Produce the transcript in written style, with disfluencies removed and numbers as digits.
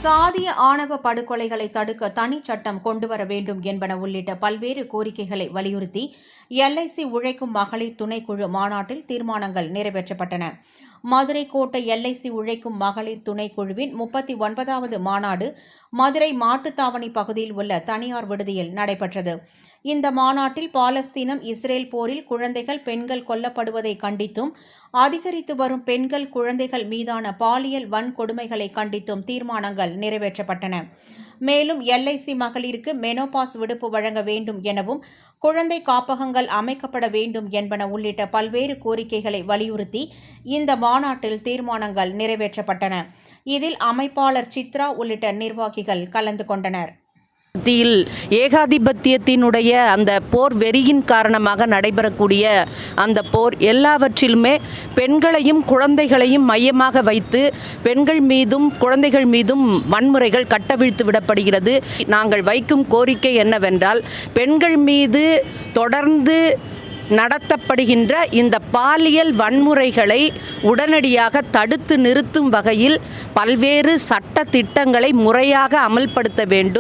சாதிய ஆணவ படுகொலைகளை தடுக்க தனி சட்டம் கொண்டுவர வேண்டும் என்பன உள்ளிட்ட பல்வேறு கோரிக்கைகளை வலியுறுத்தி எல்ஐசி உழைக்கும் மகளிர் துணைக்குழு மாநாட்டில் தீர்மானங்கள் நிறைவேற்றப்பட்டன. மதுரை கோட்டை எல்ஐசி உழைக்கும் மகளிர் துணைக்குழுவின் 39வது மாநாடு மதுரை மாட்டுத்தாவணி பகுதியில் உள்ள தனியார் விடுதியில் நடைபெற்றது. இந்த மாநாட்டில் பாலஸ்தீனம் இஸ்ரேல் போரில் குழந்தைகள் பெண்கள் கொல்லப்படுவதை கண்டித்தும் அதிகரித்து வரும் பெண்கள் குழந்தைகள் மீதான பாலியல் வன்கொடுமைகளை கண்டித்தும் தீர்மானங்கள் நிறைவேற்றப்பட்டன. மேலும் எல்ஐசி மகளிருக்கு மெனோபாஸ் விடுப்பு வழங்க வேண்டும் எனவும் குழந்தை காப்பகங்கள் அமைக்கப்பட வேண்டும் என்பன உள்ளிட்ட பல்வேறு கோரிக்கைகளை வலியுறுத்தி இந்த மாநாட்டில் தீர்மானங்கள் நிறைவேற்றப்பட்டன. இதில் அமைப்பாளர் சித்ரா உள்ளிட்ட நிர்வாகிகள் கலந்து கொண்டனர். மத்தியில் ஏகாதிபத்தியத்தினுடைய அந்த போர் வெறியின் காரணமாக நடைபெறக்கூடிய அந்த போர் எல்லாவற்றிலுமே பெண்களையும் குழந்தைகளையும் மையமாக வைத்து பெண்கள் மீதும் குழந்தைகள் மீதும் வன்முறைகள் கட்டவிழ்த்து விடப்படுகிறது. நாங்கள் வைக்கும் கோரிக்கை என்னவென்றால், பெண்கள் மீது தொடர்ந்து நடத்தப்படுகின்ற இந்த பாலியல் வன்முறைகளை உடனடியாக தடுத்து நிறுத்தும் வகையில் பல்வேறு சட்ட திட்டங்களை முறையாக அமல்படுத்த வேண்டும்.